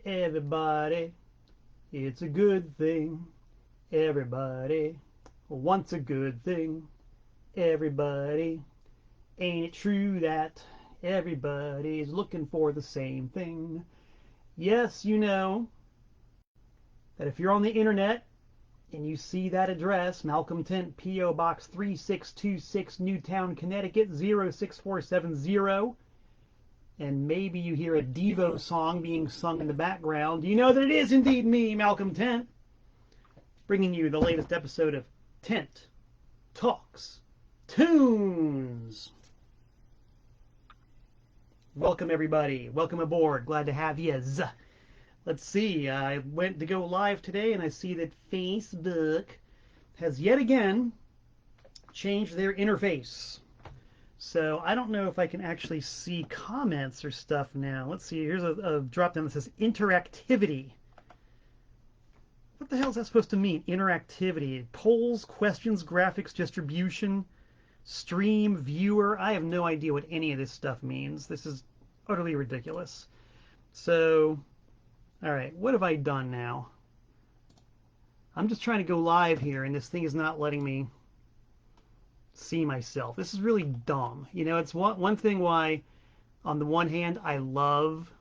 Everybody, it's a good thing. Everybody wants a good thing. Everybody, ain't it true that everybody's looking for the same thing? Yes, you know that if you're on the internet and you see that address, Malcolm Tent, P.O. Box 3626, Newtown, Connecticut 06470, and maybe you hear a Devo song being sung in the background, you know that it is indeed me, Malcolm Tent, bringing you the latest episode of Tent Talks Tunes. Welcome, everybody. Welcome aboard. Glad to have yous. Let's see. I went to go live today, and I see that Facebook has yet again changed their interface. So I don't know if I can actually see comments or stuff now. Let's see. Here's a drop down that says interactivity. What the hell is that supposed to mean? Interactivity. Polls, questions, graphics, distribution, stream, viewer. I have no idea what any of this stuff means. This is utterly ridiculous. So, all right. What have I done now? I'm just trying to go live here, and this thing is not letting me see myself. This is really dumb. You know, it's one thing why, on the one hand, I love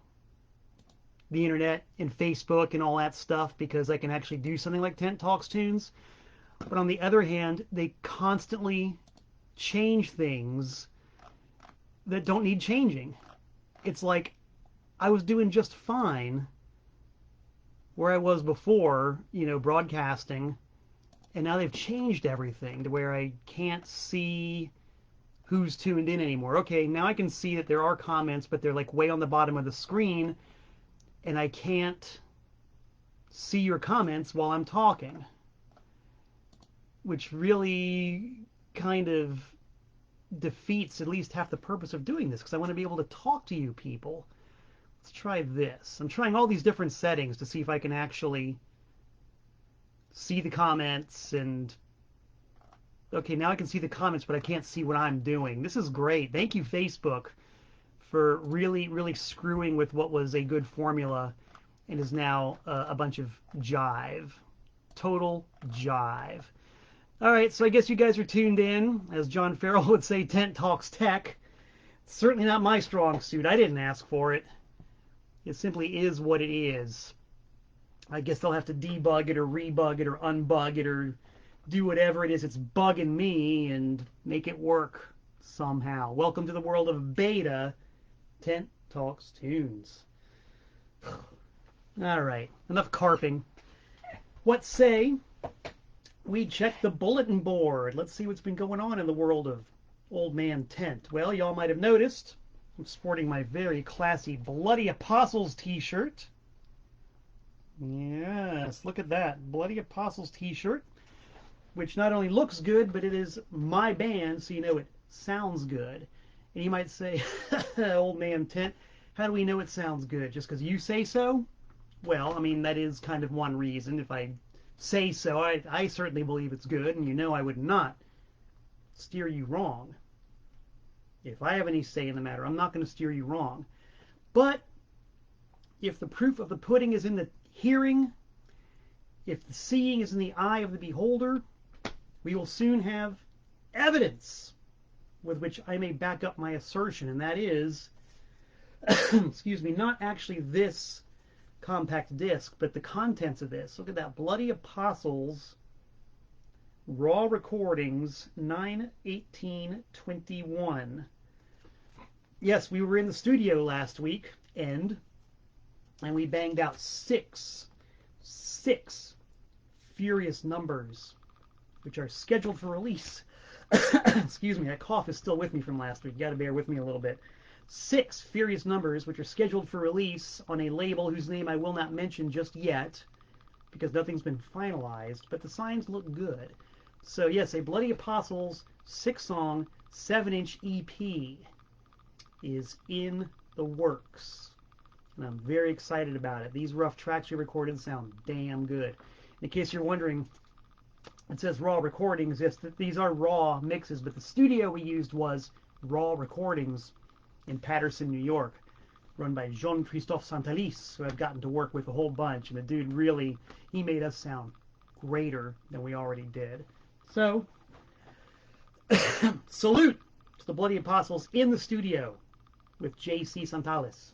the internet and Facebook and all that stuff because I can actually do something like Tent Talks Tunes. But on the other hand, they constantly change things that don't need changing. It's like I was doing just fine where I was before, you know, broadcasting. And now they've changed everything to where I can't see who's tuned in anymore. Okay, now I can see that there are comments, but they're like way on the bottom of the screen, and I can't see your comments while I'm talking, which really kind of defeats at least half the purpose of doing this, because I want to be able to talk to you people. Let's try this. I'm trying all these different settings to see if I can actually see the comments, and okay, now I can see the comments, but I can't see what I'm doing. This is great. Thank you, Facebook, for really screwing with what was a good formula and is now a bunch of jive. Total jive. All right, so I guess you guys are tuned in. As John Farrell would say, Tent Talks Tech. It's certainly not my strong suit. I didn't ask for it. It simply is what it is. I guess they'll have to debug it or rebug it or unbug it or do whatever it is it's bugging me and make it work somehow. Welcome to the world of beta Tent Talks Tunes. All right, enough carping. What say we check the bulletin board? Let's see what's been going on in the world of Old Man Tent. Well, y'all might have noticed I'm sporting my very classy Bloody Apostles t-shirt. Yes, look at that. Bloody Apostles t-shirt, which not only looks good, but it is my band, so you know it sounds good. And you might say, Old Man Tent, how do we know it sounds good? Just because you say so? Well, I mean, that is kind of one reason. If I say so, I certainly believe it's good, and you know I would not steer you wrong. If I have any say in the matter, I'm not going to steer you wrong. But if the proof of the pudding is in the hearing, if the seeing is in the eye of the beholder, we will soon have evidence with which I may back up my assertion, and that is, excuse me, not actually this compact disc, but the contents of this. Look at that, Bloody Apostles raw recordings 9/18/21. Yes, we were in the studio last week, and we banged out six furious numbers, which are scheduled for release. Excuse me, that cough is still with me from last week. You got to bear with me a little bit. 6 furious numbers, which are scheduled for release on a label whose name I will not mention just yet, because nothing's been finalized, but the signs look good. So yes, a Bloody Apostles 6-song, 7-inch EP is in the works. And I'm very excited about it. These rough tracks we recorded sound damn good. In case you're wondering, it says raw recordings. Yes, these are raw mixes, but the studio we used was raw recordings in Paterson, New York. run by Jean-Christophe Santalis, who I've gotten to work with a whole bunch, and the dude really, he made us sound greater than we already did. So, salute to the Bloody Apostles in the studio with J.C. Santalis.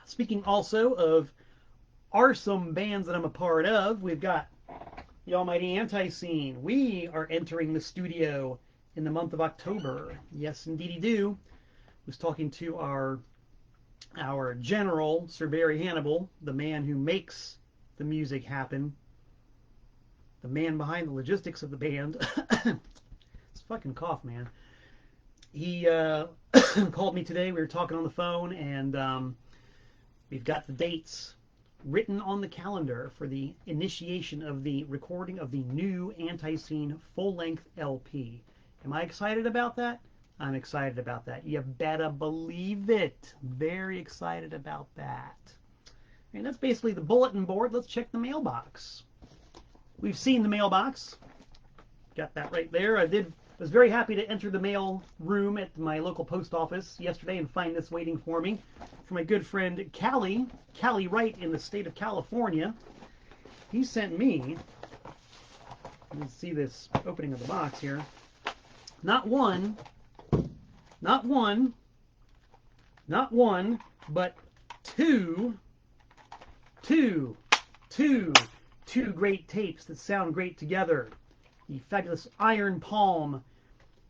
Speaking also of awesome bands that I'm a part of, we've got the almighty Anti-Scene. We are entering the studio in the month of October. Yes, indeedy do. Was talking to our general, Sir Barry Hannibal, the man who makes the music happen, the man behind the logistics of the band. It's a fucking cough, man. He called me today. We were talking on the phone, and we've got the dates written on the calendar for the initiation of the recording of the new Anti-Scene full-length LP. Am I excited about that? I'm excited about that. You better believe it. Very excited about that. And that's basically the bulletin board. Let's check the mailbox. We've seen the mailbox. Got that right there. I was very happy to enter the mail room at my local post office yesterday and find this waiting for me from my good friend Callie Wright in the state of California. He sent me, let's see this opening of the box here, not one, but two great tapes that sound great together. The fabulous Iron Palm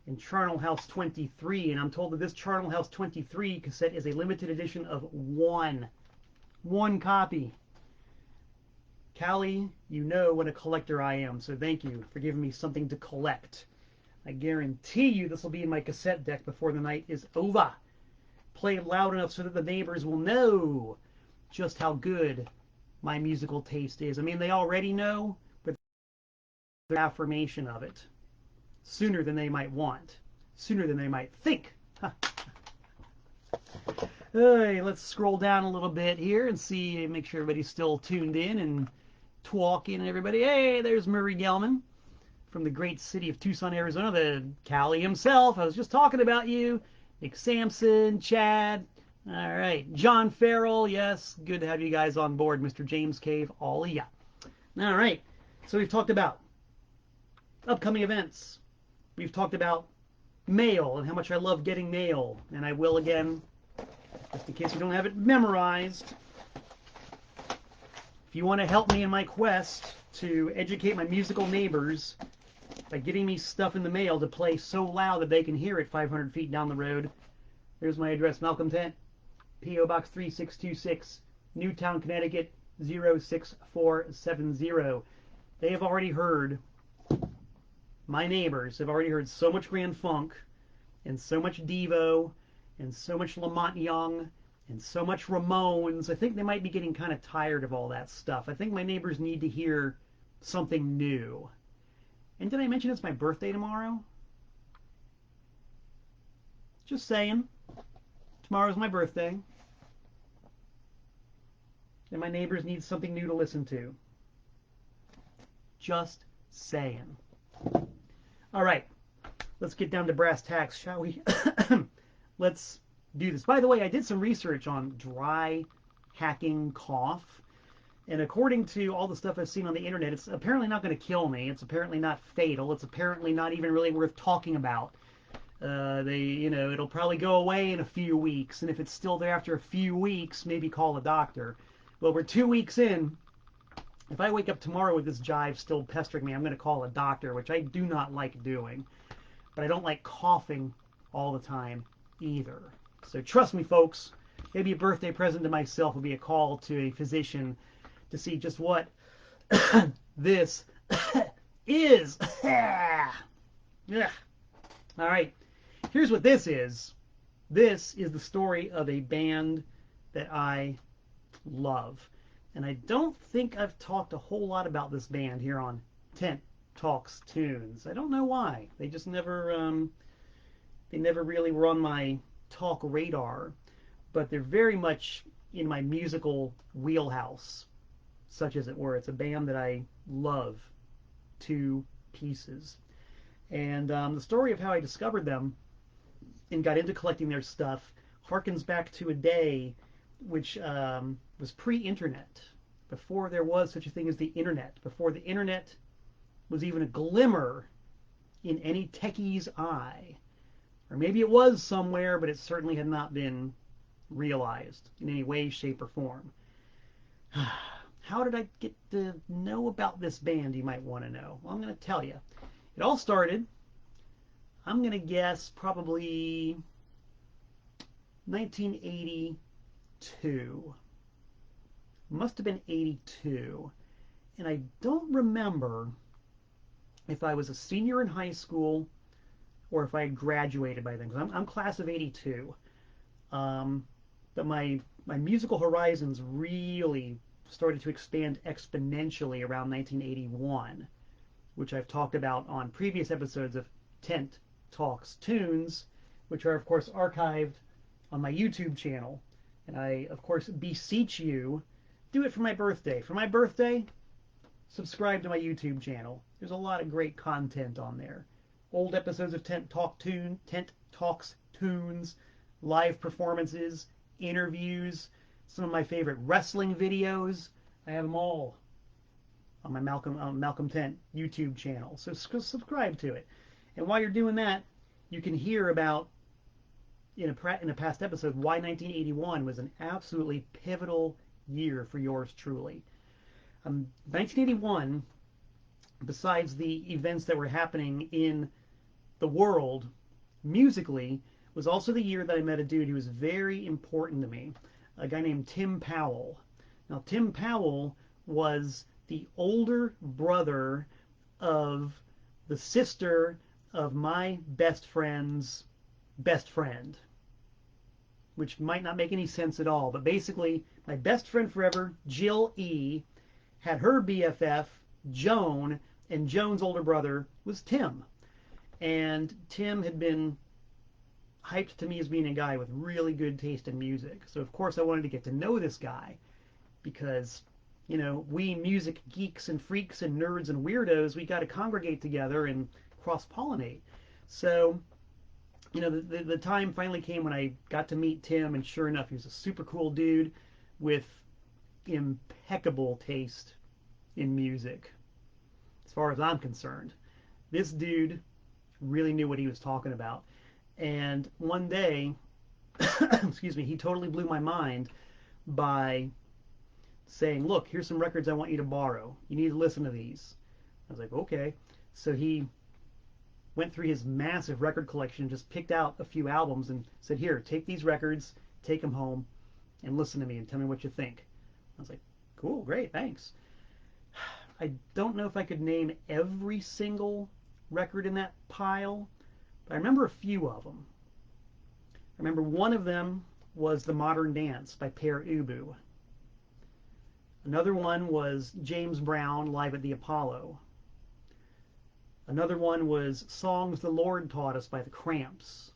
and Charnel House 23, and I'm told that this Charnel House 23 cassette is a limited edition of one copy. Callie, you know what a collector I am, so thank you for giving me something to collect. I guarantee you this will be in my cassette deck before the night is over. Play it loud enough so that the neighbors will know just how good my musical taste is. I mean, they already know, but the affirmation of it sooner than they might want, sooner than they might think. Hey, let's scroll down a little bit here and see, make sure everybody's still tuned in and talking and everybody. Hey, there's Murray Gelman from the great city of Tucson, Arizona, the Callie himself. I was just talking about you. Nick Sampson, Chad. All right, John Farrell. Yes, good to have you guys on board. Mr. James Cave, all of ya. All right, so we've talked about upcoming events. We've talked about mail and how much I love getting mail, and I will again, just in case you don't have it memorized. If you want to help me in my quest to educate my musical neighbors by getting me stuff in the mail to play so loud that they can hear it 500 feet down the road, there's my address, Malcolm Tent, P.O. Box 3626, Newtown, Connecticut, 06470. They have already heard, my neighbors have already heard so much Grand Funk, and so much Devo, and so much Lamont Young, and so much Ramones. I think they might be getting kind of tired of all that stuff. I think my neighbors need to hear something new. And did I mention it's my birthday tomorrow? Just saying. Tomorrow's my birthday. And my neighbors need something new to listen to. Just saying. All right. Let's get down to brass tacks, shall we? Let's do this. By the way, I did some research on dry hacking cough. And according to all the stuff I've seen on the internet, it's apparently not going to kill me. It's apparently not fatal. It's apparently not even really worth talking about. It'll probably go away in a few weeks. And if it's still there after a few weeks, maybe call a doctor. Well, we're 2 weeks in. If I wake up tomorrow with this jive still pestering me, I'm going to call a doctor, which I do not like doing. But I don't like coughing all the time either. So trust me, folks, maybe a birthday present to myself will be a call to a physician to see just what this is. Yeah. All right. Here's what this is. This is the story of a band that I love. And I don't think I've talked a whole lot about this band here on Tent Talks Tunes. I don't know why. They just never really were on my talk radar. But they're very much in my musical wheelhouse, such as it were. It's a band that I love to pieces. And the story of how I discovered them and got into collecting their stuff harkens back to a day which was pre-internet, before there was such a thing as the internet, before the internet was even a glimmer in any techie's eye. Or maybe it was somewhere, but it certainly had not been realized in any way, shape, or form. How did I get to know about this band, you might want to know? Well, I'm going to tell you. It all started, I'm going to guess, probably 1982. Must have been 82. And I don't remember if I was a senior in high school or if I had graduated by then. Because I'm class of 82. But my musical horizons really started to expand exponentially around 1981, which I've talked about on previous episodes of Tent Talks Tunes, which are, of course, archived on my YouTube channel. And I, of course, beseech you, do it for my birthday. For my birthday, subscribe to my YouTube channel. There's a lot of great content on there. Old episodes of Tent Talks Tunes, live performances, interviews, some of my favorite wrestling videos. I have them all on my Malcolm Tent YouTube channel. So subscribe to it. And while you're doing that, you can hear about, in a past episode, why 1981 was an absolutely pivotal year for yours truly. 1981, besides the events that were happening in the world musically, was also the year that I met a dude who was very important to me, a guy named Tim Powell. Now, Tim Powell was the older brother of the sister of my best friend's best friend, which might not make any sense at all. But basically, my best friend forever, Jill E., had her BFF, Joan, and Joan's older brother was Tim. And Tim had been hyped to me as being a guy with really good taste in music. So, of course, I wanted to get to know this guy because, you know, we music geeks and freaks and nerds and weirdos, we got to congregate together and cross-pollinate. So, you know, the time finally came when I got to meet Tim, and sure enough, he was a super cool dude with impeccable taste in music, as far as I'm concerned. This dude really knew what he was talking about. And one day, excuse me, he totally blew my mind by saying, look, here's some records I want you to borrow. You need to listen to these. I was like, okay. So he went through his massive record collection, just picked out a few albums and said, here, take these records, take them home, and listen to me and tell me what you think. I was like, cool, great, thanks. I don't know if I could name every single record in that pile, but I remember a few of them. I remember one of them was The Modern Dance by Pere Ubu. Another one was James Brown, Live at the Apollo. Another one was Songs the Lord Taught Us by the Cramps.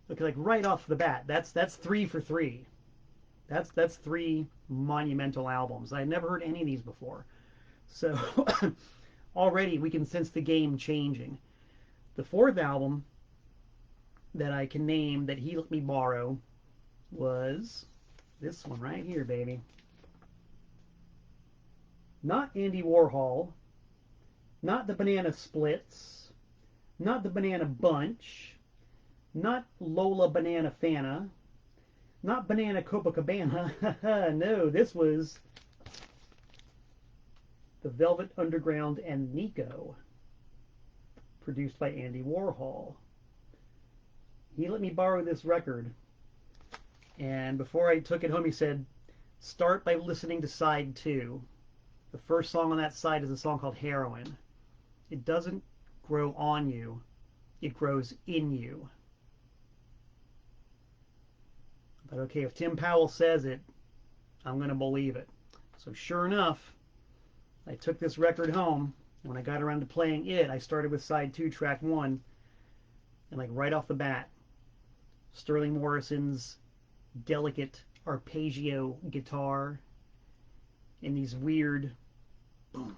Look, like right off the bat, that's 3 for 3. That's 3 monumental albums. I'd never heard any of these before. So already we can sense the game changing. The 4th album that I can name that he let me borrow was this one right here, baby. Not Andy Warhol, not the Banana Splits, not the Banana Bunch, not Lola Banana Fana, not Banana Copacabana. No, this was the Velvet Underground and Nico, produced by Andy Warhol. He let me borrow this record, and before I took it home, he said, start by listening to side 2. The first song on that side is a song called Heroine. It doesn't grow on you, it grows in you. But okay, if Tim Powell says it, I'm going to believe it. So sure enough, I took this record home, and when I got around to playing it, I started with side 2, track 1, and like right off the bat, Sterling Morrison's delicate arpeggio guitar and these weird boom,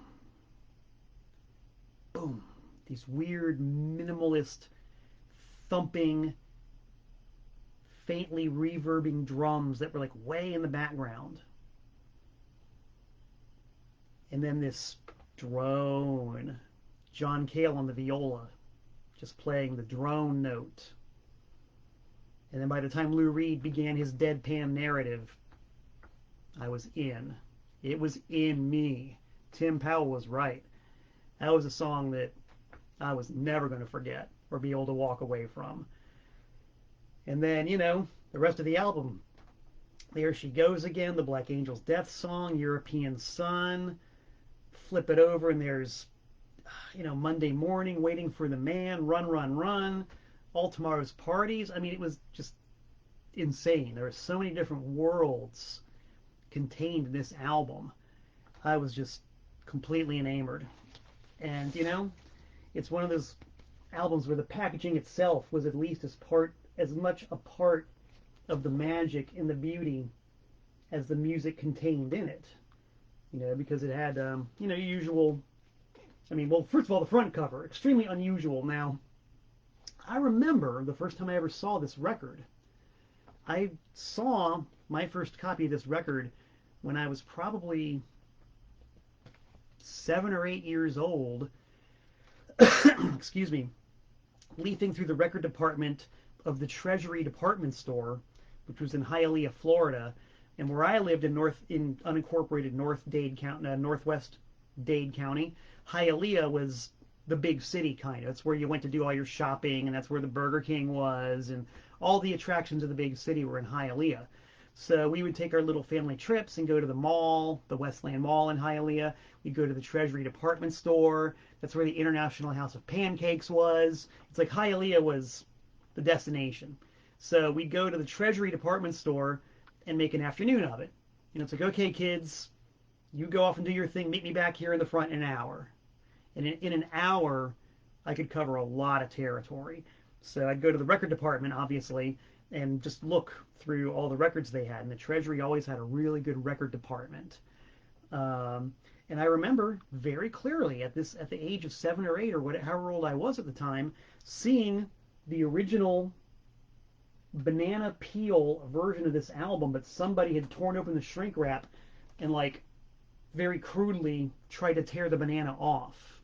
boom, these weird minimalist thumping faintly reverbing drums that were like way in the background. And then this drone. John Cale on the viola, just playing the drone note. And then by the time Lou Reed began his deadpan narrative, I was in. It was in me. Tim Powell was right. That was a song that I was never going to forget or be able to walk away from. And then, you know, the rest of the album. There She Goes Again, the Black Angels Death Song, European Sun. Flip it over and there's, you know, Monday Morning, Waiting for the Man, Run, Run, Run, All Tomorrow's Parties. I mean, it was just insane. There were so many different worlds contained in this album. I was just completely enamored. And, you know, it's one of those albums where the packaging itself was at least as much a part of the magic and the beauty as the music contained in it. You know, because it had, you know, usual. I mean, well, first of all, the front cover, extremely unusual. Now, I remember the first time I ever saw this record. I saw my first copy of this record when I was probably 7 or 8 years old. Excuse me. Leafing through the record department of the Treasury department store, which was in Hialeah, Florida, and where I lived in unincorporated Northwest Dade County. Hialeah was the big city kind of. It's where you went to do all your shopping, and that's where the Burger King was, and all the attractions of the big city were in Hialeah. So we would take our little family trips and go to the mall, the Westland Mall in Hialeah. We'd go to the Treasury department store. That's where the International House of Pancakes was. It's like Hialeah was the destination. So we'd go to the Treasury department store and make an afternoon of it. You know, it's like, okay, kids, you go off and do your thing. Meet me back here in the front in an hour. And in an hour, I could cover a lot of territory. So I'd go to the record department, obviously, and just look through all the records they had. And the Treasury always had a really good record department. And I remember very clearly at the age of 7 or 8 or however old I was at the time, seeing the original banana peel version of this album, but somebody had torn open the shrink wrap and like very crudely tried to tear the banana off.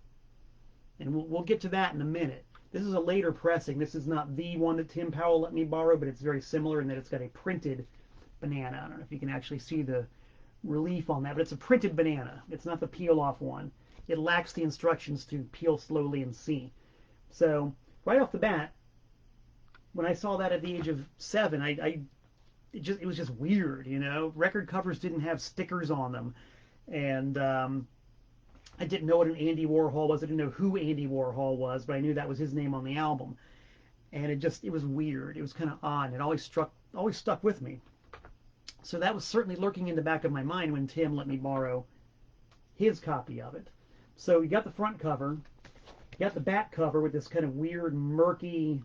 And we'll get to that in a minute. This is a later pressing. This is not the one that Tim Powell let me borrow, but it's very similar in that it's got a printed banana. I don't know if you can actually see the relief on that, but it's a printed banana. It's not the peel off one. It lacks the instructions to peel slowly and see. So right off the bat, when I saw that at the age of 7, it was just weird, you know. Record covers didn't have stickers on them, and I didn't know what an Andy Warhol was. I didn't know who Andy Warhol was, but I knew that was his name on the album. And it was weird. It was kind of odd. It always stuck with me. So that was certainly lurking in the back of my mind when Tim let me borrow his copy of it. So you got the front cover, you got the back cover with this kind of weird, murky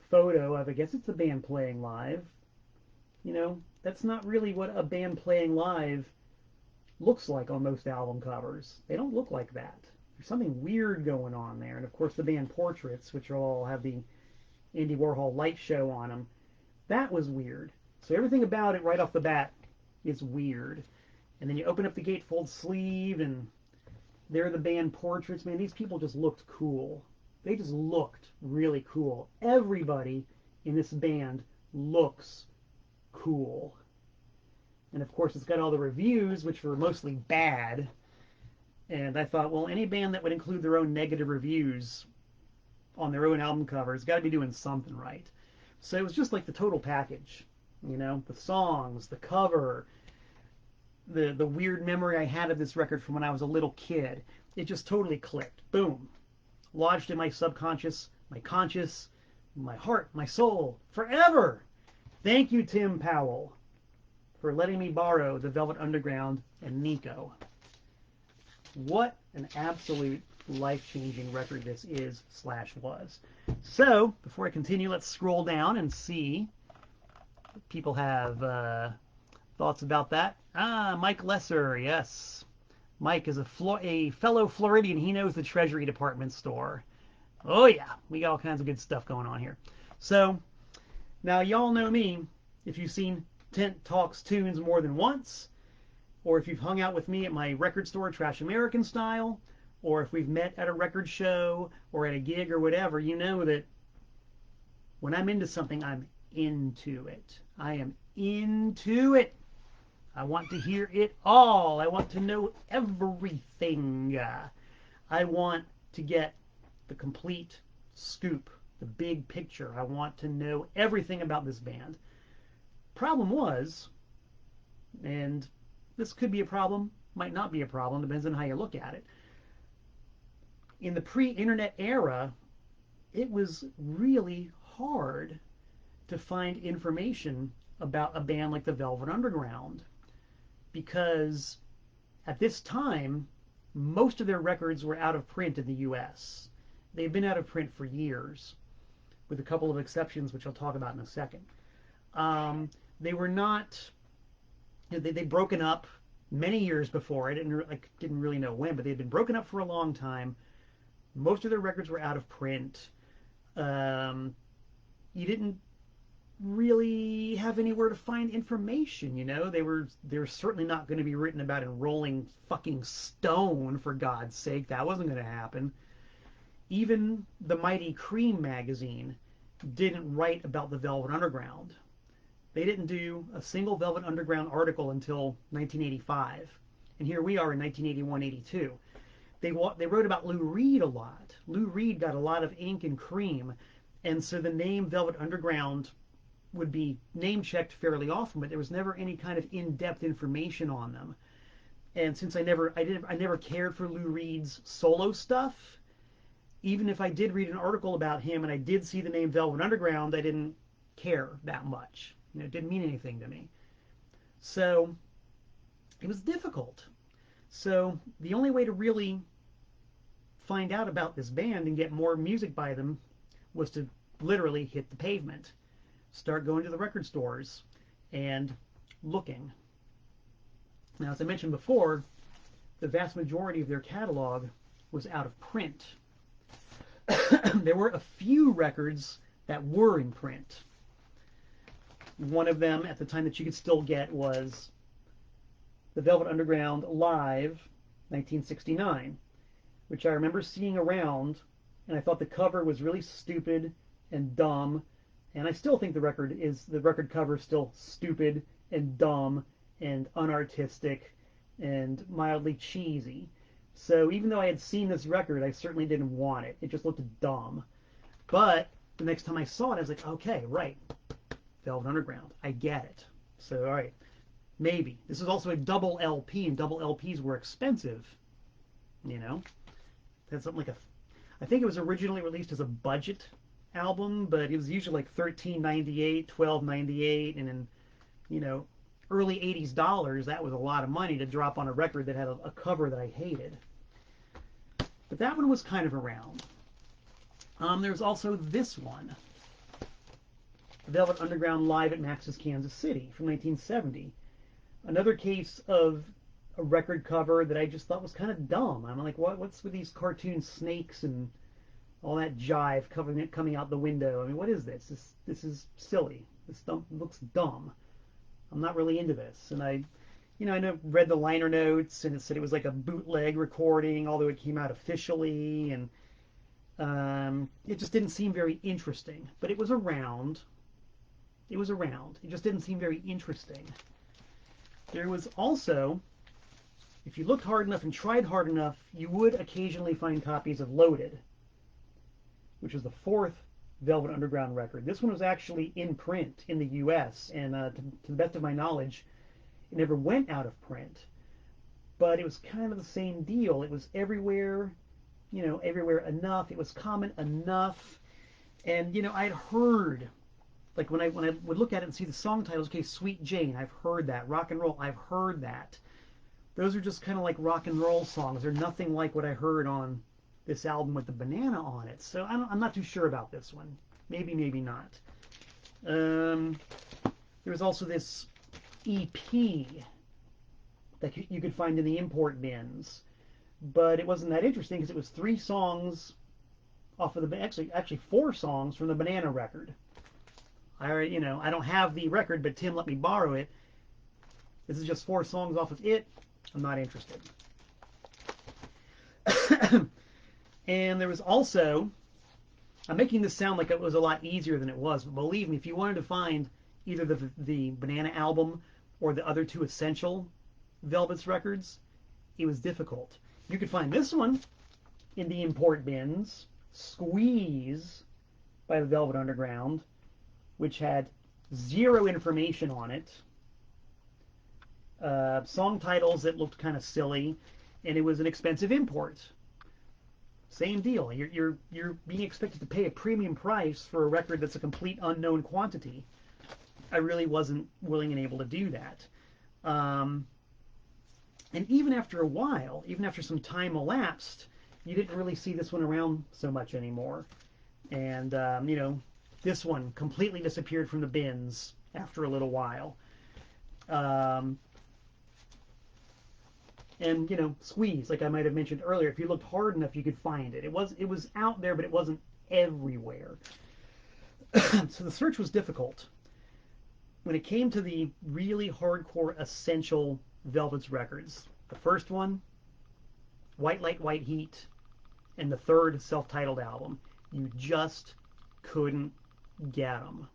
photo of, I guess it's the band playing live. You know, that's not really what a band playing live looks like on most album covers. They don't look like that. There's something weird going on there. And of course the band portraits, which all have the Andy Warhol light show on them, that was weird. So everything about it right off the bat is weird. And then you open up the gatefold sleeve and there are the band portraits. Man, these people just looked cool. They just looked really cool. Everybody in this band looks cool. And of course, it's got all the reviews, which were mostly bad. And I thought, well, any band that would include their own negative reviews on their own album cover has got to be doing something right. So it was just like the total package. You know, the songs, the cover, the weird memory I had of this record from when I was a little kid. It just totally clicked. Boom. Lodged in my subconscious, my conscious, my heart, my soul, forever. Thank you, Tim Powell, for letting me borrow the Velvet Underground and Nico. What an absolute life-changing record this is/was. So, before I continue, let's scroll down and see if people have thoughts about that. Mike Lesser, yes. Mike is a fellow Floridian. He knows the Treasury Department store. Oh yeah, we got all kinds of good stuff going on here. So, Now, y'all know me. If you've seen Tent Talks Tunes more than once, or if you've hung out with me at my record store, Trash American Style, or if we've met at a record show or at a gig or whatever, you know that when I'm into something, I'm into it. I am into it. I want to hear it all. I want to know everything. I want to get the complete scoop, the big picture. I want to know everything about this band. Problem was, and this could be a problem, might not be a problem, depends on how you look at it. In the pre-internet era, it was really hard to find information about a band like the Velvet Underground, because at this time, most of their records were out of print in the US. They've been out of print for years, with a couple of exceptions, which I'll talk about in a second. They were not, they'd broken up many years before. I didn't really know when, but they'd been broken up for a long time. Most of their records were out of print. You didn't really have anywhere to find information, you know. They were certainly not going to be written about in Rolling fucking Stone, for God's sake. That wasn't going to happen. Even the Mighty Cream magazine didn't write about the Velvet Underground. They didn't do a single Velvet Underground article until 1985. And here we are in 1981, 82. They wrote about Lou Reed a lot. Lou Reed got a lot of ink and cream, and so the name Velvet Underground would be name checked fairly often, but there was never any kind of in-depth information on them. And since I never cared for Lou Reed's solo stuff, even if I did read an article about him and I did see the name Velvet Underground, I didn't care that much. You know, it didn't mean anything to me. So it was difficult. So the only way to really find out about this band and get more music by them was to literally hit the pavement. Start going to the record stores and looking. Now, as I mentioned before, the vast majority of their catalog was out of print. There were a few records that were in print. One of them at the time that you could still get was the Velvet Underground Live 1969, which I remember seeing around, and I thought the cover was really stupid and dumb, and I still think the record cover is still stupid and dumb and unartistic and mildly cheesy. So even though I had seen this record, I certainly didn't want it. It just looked dumb. But the next time I saw it, I was like, okay, right, Velvet Underground, I get it. So, all right, maybe. This is also a double LP, and double LPs were expensive, you know. That's something like I think it was originally released as a budget album, but it was usually like $13.98, $12.98, and in, you know, early 80s dollars, that was a lot of money to drop on a record that had a cover that I hated. But that one was kind of around. There's also this one, Velvet Underground Live at Max's Kansas City from 1970. Another case of a record cover that I just thought was kind of dumb. I'm like, what's with these cartoon snakes and all that jive coming out the window? I mean, what is this? This is silly. This looks dumb. I'm not really into this. And I read the liner notes, and it said it was like a bootleg recording, although it came out officially, and it just didn't seem very interesting. But it was around. It was around. It just didn't seem very interesting. There was also, if you looked hard enough and tried hard enough, you would occasionally find copies of Loaded, which was the fourth Velvet Underground record. This one was actually in print in the U.S., and to the best of my knowledge, it never went out of print. But it was kind of the same deal. It was everywhere, you know, everywhere enough. It was common enough. And, you know, I'd heard, like when I would look at it and see the song titles, okay, Sweet Jane, I've heard that. Rock and Roll, I've heard that. Those are just kind of like rock and roll songs. They're nothing like what I heard on this album with the banana on it. So I'm not too sure about this one. Maybe, maybe not. There was also this EP that you could find in the import bins, but it wasn't that interesting because it was 3 songs off of the, actually 4 songs from the Banana record. I already, I don't have the record, but Tim let me borrow it. This is just 4 songs off of it. I'm not interested. And there was also, I'm making this sound like it was a lot easier than it was, but believe me, if you wanted to find either the Banana album or the other 2 Essential Velvets records, it was difficult. You could find this one in the import bins, Squeeze by the Velvet Underground, which had 0 information on it, song titles that looked kind of silly, and it was an expensive import. Same deal. You're being expected to pay a premium price for a record that's a complete unknown quantity. I really wasn't willing and able to do that. And even after a while, even after some time elapsed, you didn't really see this one around so much anymore. And, this one completely disappeared from the bins after a little while. And, Squeeze, like I might have mentioned earlier, if you looked hard enough, you could find it. It was out there, but it wasn't everywhere. So the search was difficult. When it came to the really hardcore essential Velvets records, the first one, White Light, White Heat, and the 3rd self-titled album, you just couldn't get them.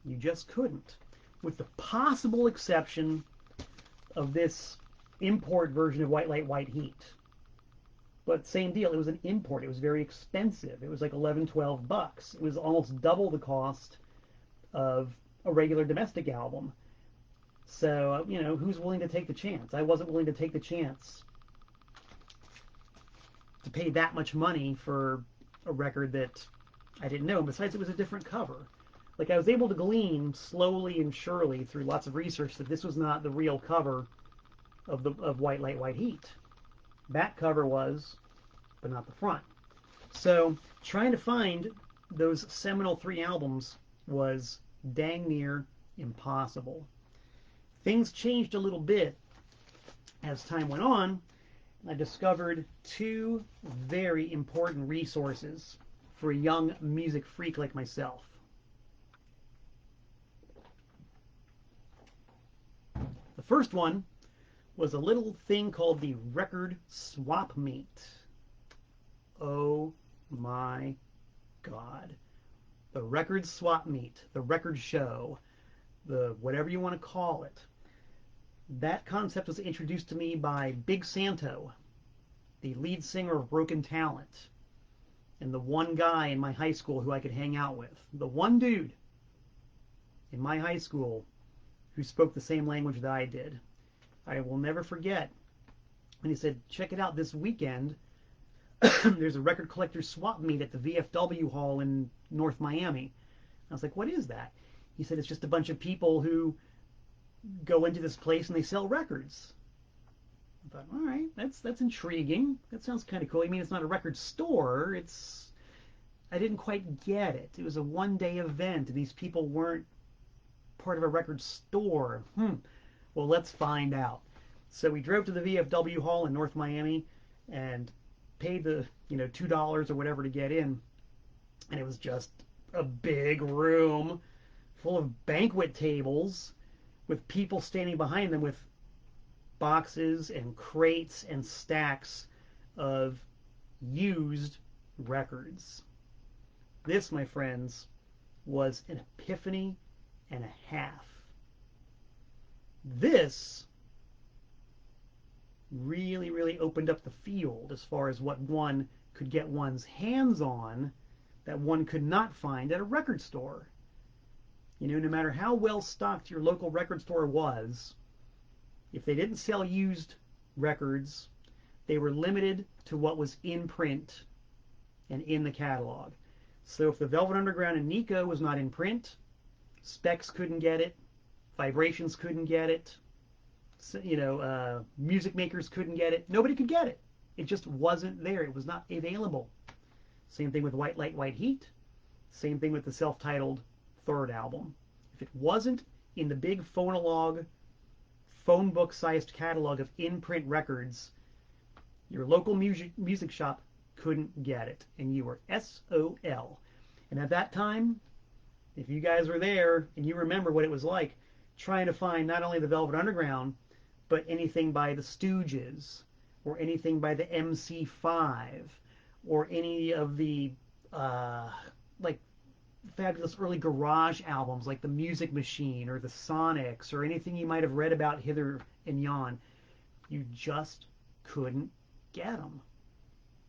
You just couldn't. With the possible exception of this import version of White Light, White Heat. But same deal, it was an import. It was very expensive. It was like 11, 12 bucks. It was almost double the cost of a regular domestic album. So, who's willing to take the chance? I wasn't willing to take the chance to pay that much money for a record that I didn't know. Besides, it was a different cover. Like, I was able to glean slowly and surely through lots of research that this was not the real cover of White Light, White Heat. Back cover was, but not the front. So trying to find those seminal 3 albums was dang near impossible. Things changed a little bit as time went on. I discovered 2 very important resources for a young music freak like myself. The first one was a little thing called the Record Swap Meet. Oh my God. The Record Swap Meet, the record show, the whatever you want to call it. That concept was introduced to me by Big Santo, the lead singer of Broken Talent, and the one guy in my high school who I could hang out with. The one dude in my high school who spoke the same language that I did. I will never forget when he said, check it out, this weekend there's a record collector's swap meet at the VFW hall in North Miami. I was like, what is that? He said, it's just a bunch of people who go into this place and they sell records. I thought, all right, that's intriguing. That sounds kind of cool. I mean, it's not a record store. I didn't quite get it. It was a one-day event, and these people weren't part of a record store. Well, let's find out. So we drove to the VFW hall in North Miami and paid the $2 or whatever to get in, and it was just a big room full of banquet tables with people standing behind them with boxes and crates and stacks of used records. This, my friends, was an epiphany and a half. This really, really opened up the field as far as what one could get one's hands on that one could not find at a record store. No matter how well stocked your local record store was, if they didn't sell used records, they were limited to what was in print and in the catalog. So if the Velvet Underground and Nico was not in print, Specs couldn't get it, Vibrations couldn't get it, music makers couldn't get it. Nobody could get it. It just wasn't there. It was not available. Same thing with White Light, White Heat. Same thing with the self-titled 3rd album. If it wasn't in the big phonologue, phone book-sized catalog of in-print records, your local music shop couldn't get it, and you were SOL. And at that time, If you guys were there and you remember what it was like trying to find not only the Velvet Underground, but anything by the Stooges or anything by the MC5 or any of the like fabulous early garage albums like the Music Machine or the Sonics or anything you might have read about hither and yon, you just couldn't get them.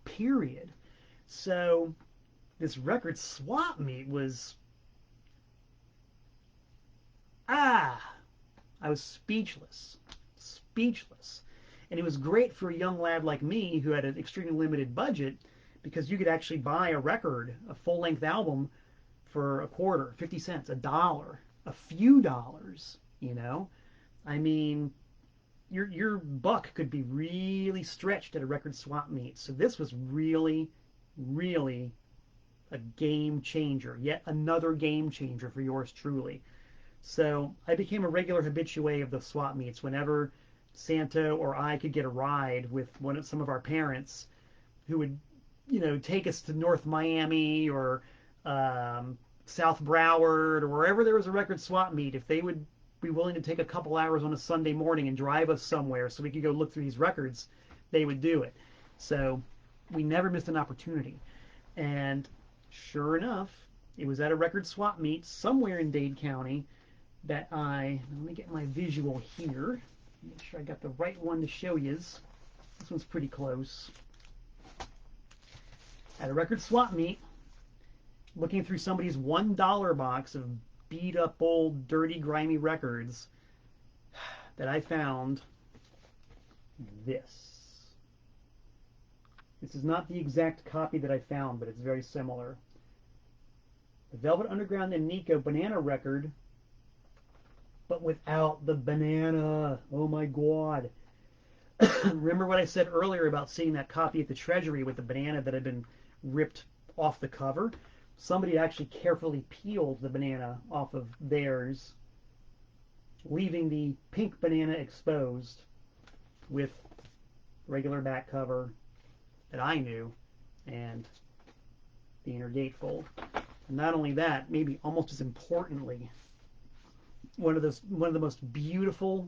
Period. So this record swap meet was I was speechless. Speechless. And it was great for a young lad like me who had an extremely limited budget because you could actually buy a record, a full-length album for a quarter, 50 cents, a dollar, a few dollars, you know? I mean, your buck could be really stretched at a record swap meet. So this was really, really a game changer. Yet another game changer for yours truly. So I became a regular habitué of the swap meets whenever Santa or I could get a ride with some of our parents who would, take us to North Miami or South Broward or wherever there was a record swap meet. If they would be willing to take a couple hours on a Sunday morning and drive us somewhere so we could go look through these records, they would do it. So we never missed an opportunity. And sure enough, it was at a record swap meet somewhere in Dade County that let me get my visual here, make sure I got the right one to show you. This one's pretty close. At a record swap meet, looking through somebody's $1 box of beat up old dirty grimy records, that I found this. This is not the exact copy that I found, but it's very similar. The Velvet Underground and Nico Banana record, but without the banana. Oh my God. Remember what I said earlier about seeing that copy at the Treasury with the banana that had been ripped off the cover? Somebody actually carefully peeled the banana off of theirs, leaving the pink banana exposed with regular back cover that I knew and the inner gatefold. And not only that, maybe almost as importantly, one of the most beautiful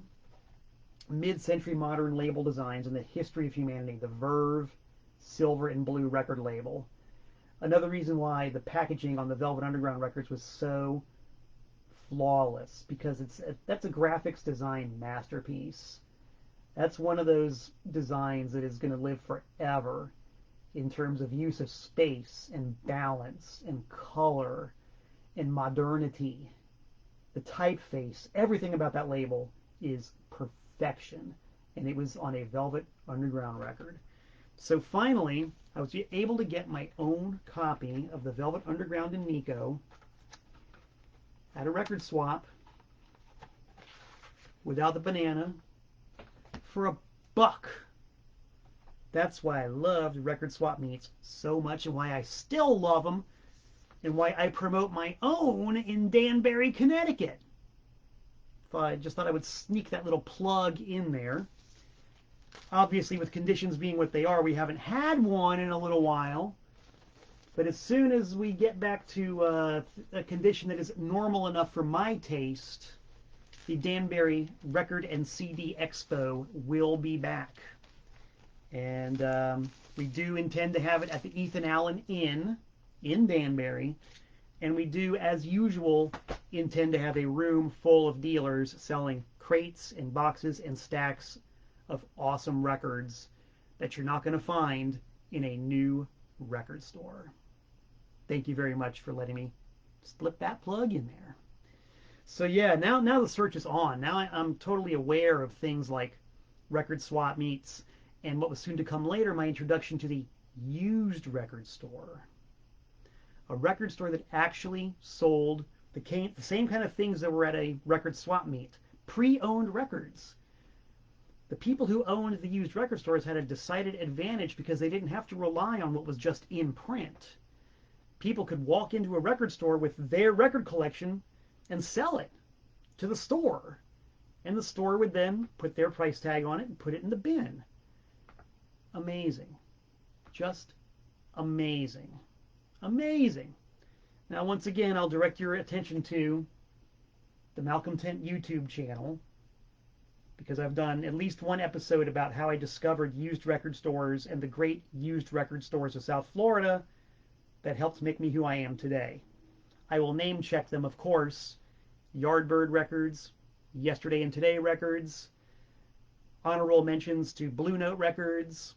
mid-century modern label designs in the history of humanity, the Verve silver and blue record label. Another reason why the packaging on the Velvet Underground records was so flawless, because that's a graphics design masterpiece. That's one of those designs that is going to live forever in terms of use of space and balance and color and modernity. The typeface, everything about that label is perfection. And it was on a Velvet Underground record. So finally, I was able to get my own copy of the Velvet Underground and Nico at a record swap without the banana for $1. That's why I loved record swap meets so much and why I still love them and why I promote my own in Danbury, Connecticut. I just thought I would sneak that little plug in there. Obviously, with conditions being what they are, we haven't had one in a little while. But as soon as we get back to a condition that is normal enough for my taste, the Danbury Record and CD Expo will be back. And we do intend to have it at the Ethan Allen Inn in Danbury. And we do, as usual, intend to have a room full of dealers selling crates and boxes and stacks of awesome records that you're not going to find in a new record store. Thank you very much for letting me slip that plug in there. So yeah, now the search is on. Now I'm totally aware of things like record swap meets and what was soon to come later, my introduction to the used record store. A record store that actually sold the same kind of things that were at a record swap meet. Pre-owned records. The people who owned the used record stores had a decided advantage because they didn't have to rely on what was just in print. People could walk into a record store with their record collection and sell it to the store. And the store would then put their price tag on it and put it in the bin. Amazing. Just amazing. Amazing. Now, once again, I'll direct your attention to the Malcolm Tent YouTube channel, because I've done at least one episode about how I discovered used record stores and the great used record stores of South Florida that helped make me who I am today. I will name check them, of course. Yardbird Records, Yesterday and Today Records, honorable mentions to Blue Note Records,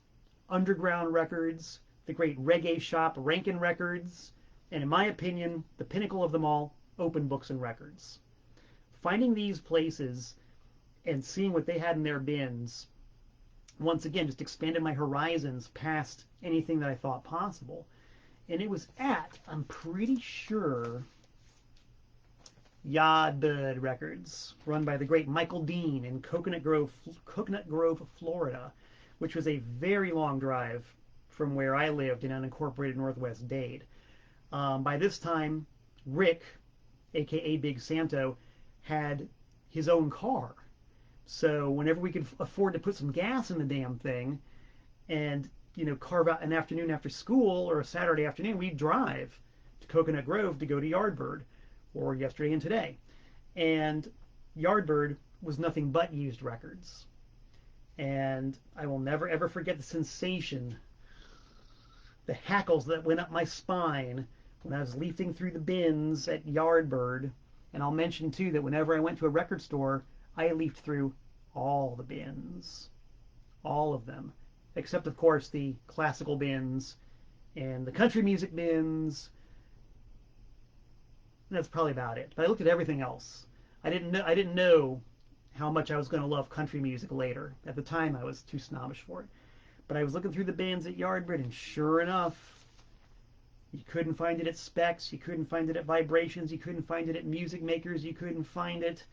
Underground Records, the great reggae shop Rankin Records, and in my opinion, the pinnacle of them all, Open Books and Records. Finding these places and seeing what they had in their bins, once again, just expanded my horizons past anything that I thought possible. And it was at, I'm pretty sure, Yardbird Records, run by the great Michael Dean in Coconut Grove, Florida, which was a very long drive from where I lived in unincorporated Northwest Dade. By this time, Rick, aka Big Santo, had his own car. So whenever we could afford to put some gas in the damn thing and, carve out an afternoon after school or a Saturday afternoon, we'd drive to Coconut Grove to go to Yardbird, or Yesterday and Today. And Yardbird was nothing but used records. And I will never ever forget the sensation, the hackles that went up my spine when I was leafing through the bins at Yardbird. And I'll mention too that whenever I went to a record store, I leafed through all the bins. All of them. Except, of course, the classical bins and the country music bins. That's probably about it. But I looked at everything else. I didn't know how much I was going to love country music later. At the time, I was too snobbish for it. But I was looking through the bins at Yardbird, and sure enough, you couldn't find it at Specs, you couldn't find it at Vibrations, you couldn't find it at Music Makers, you couldn't find it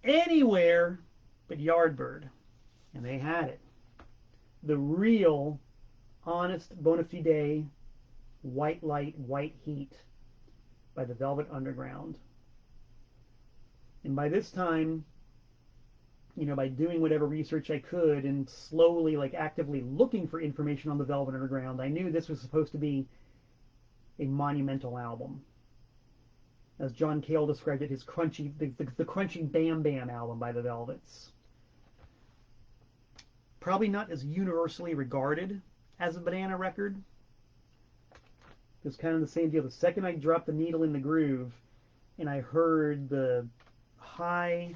anywhere but Yardbird. And they had it. The real, honest, bona fide, white light, white heat by the Velvet Underground. And by this time, by doing whatever research I could and slowly, actively looking for information on the Velvet Underground, I knew this was supposed to be a monumental album. As John Cale described it, the crunchy Bam Bam album by the Velvets. Probably not as universally regarded as a Banana record. It was kind of the same deal. The second I dropped the needle in the groove and I heard the high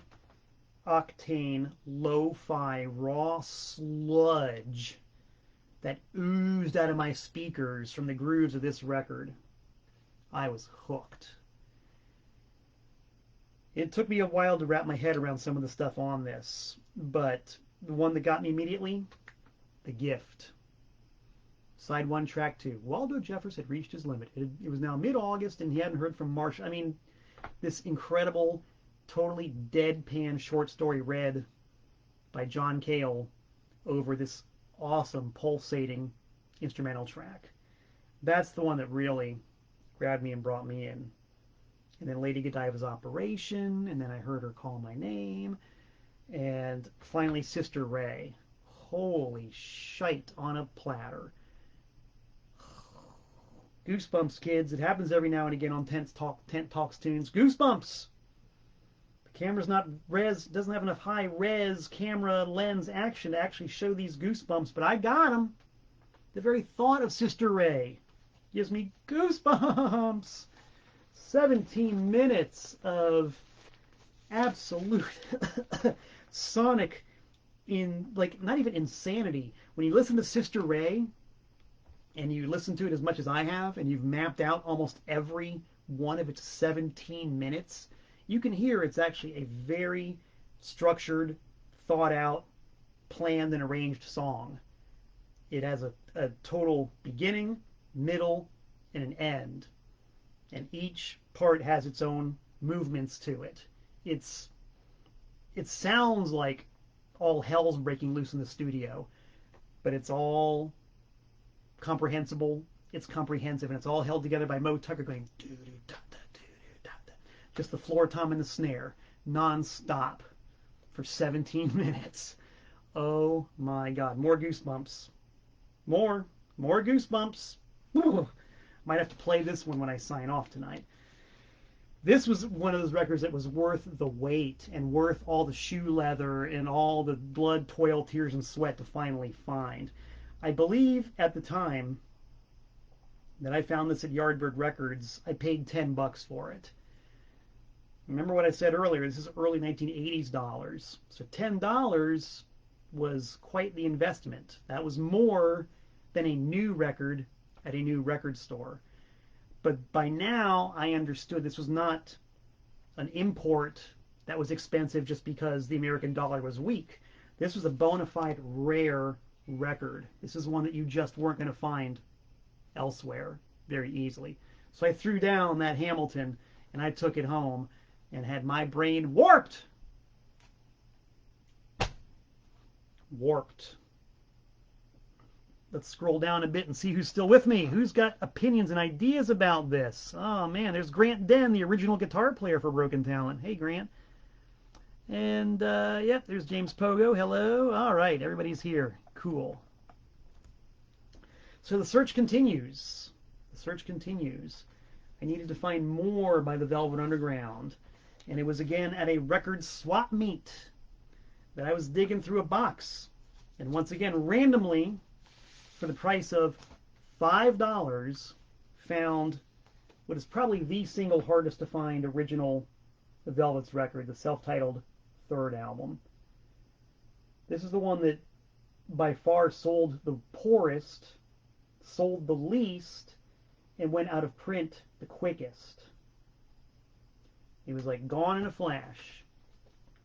octane, lo-fi, raw sludge that oozed out of my speakers from the grooves of this record, I was hooked. It took me a while to wrap my head around some of the stuff on this, but the one that got me immediately, The Gift. Side 1, track 2. Waldo Jeffers had reached his limit. It was now mid-August, and he hadn't heard from Marshall. I mean, this incredible, totally deadpan short story read by John Cale over this awesome, pulsating instrumental track. That's the one that really grabbed me and brought me in. And then Lady Godiva's Operation, and then I heard her call my name, and finally Sister Ray. Holy shite on a platter. Goosebumps, kids. It happens every now and again on Tent Talks Tunes. Goosebumps! The camera's not doesn't have enough high res camera lens action to actually show these goosebumps, but I got them. The very thought of Sister Ray gives me goosebumps. 17 minutes of absolute sonic, not even insanity. When you listen to Sister Ray, and you listen to it as much as I have, and you've mapped out almost every one of its 17 minutes, you can hear it's actually a very structured, thought out, planned, and arranged song. It has a total beginning, middle, and an end. And each part has its own movements to it. It sounds like all hell's breaking loose in the studio, but it's all comprehensible, it's comprehensive, and it's all held together by Mo Tucker going doo-doo-da-da-doo-doo-da-da. Just the floor tom and the snare, non-stop for 17 minutes. Oh my God, more goosebumps. More goosebumps. Whew. Might have to play this one when I sign off tonight. This was one of those records that was worth the wait and worth all the shoe leather and all the blood, toil, tears, and sweat to finally find. I believe at the time that I found this at Yardbird Records, I paid $10 for it. Remember what I said earlier, this is early 1980s dollars. So $10 was quite the investment. That was more than a new record at a new record store. But by now, I understood this was not an import that was expensive just because the American dollar was weak. This was a bona fide rare record. This is one that you just weren't going to find elsewhere very easily. So I threw down that Hamilton and I took it home and had my brain warped. Warped. Let's scroll down a bit and see who's still with me. Who's got opinions and ideas about this? Oh man, there's Grant Den, the original guitar player for Broken Talent. Hey Grant. And yep, there's James Pogo. Hello. All right, everybody's here. Cool. So the search continues. The search continues. I needed to find more by the Velvet Underground. And it was again at a record swap meet that I was digging through a box. And once again, randomly, for the price of $5, found what is probably the single hardest to find original The Velvet's record, the self-titled third album. This is the one that by far sold the poorest, sold the least, and went out of print the quickest. It was like gone in a flash.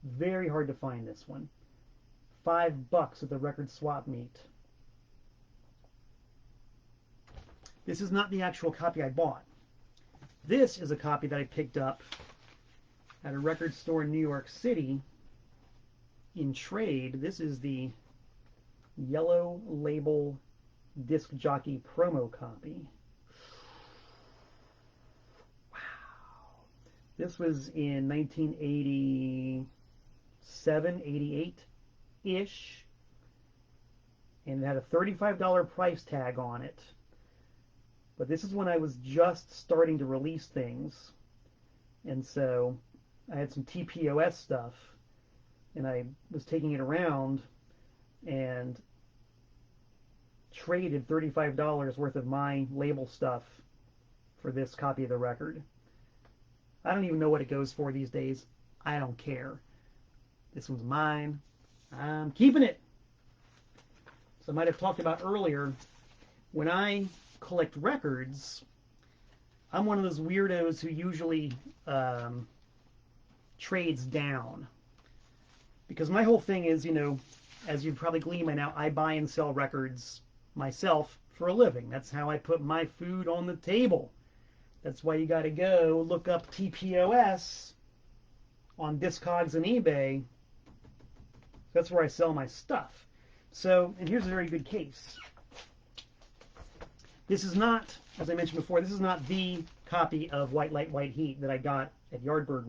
Very hard to find this one. $5 at the record swap meet. This is not the actual copy I bought. This is a copy that I picked up at a record store in New York City in trade. This is the Yellow Label Disc Jockey promo copy. Wow. This was in 1987, 88-ish. And it had a $35 price tag on it. But this is when I was just starting to release things. And so I had some TPOS stuff. And I was taking it around and traded $35 worth of my label stuff for this copy of the record. I don't even know what it goes for these days. I don't care. This one's mine. I'm keeping it. So I might have talked about earlier, when I collect records, I'm one of those weirdos who usually trades down. Because my whole thing is, you know, as you've probably gleaned by now, I buy and sell records myself for a living. That's how I put my food on the table. That's why you got to go look up TPOS on Discogs and eBay. That's where I sell my stuff. So, and here's a very good case. This is not, as I mentioned before, this is not the copy of White Light, White Heat that I got at Yardbird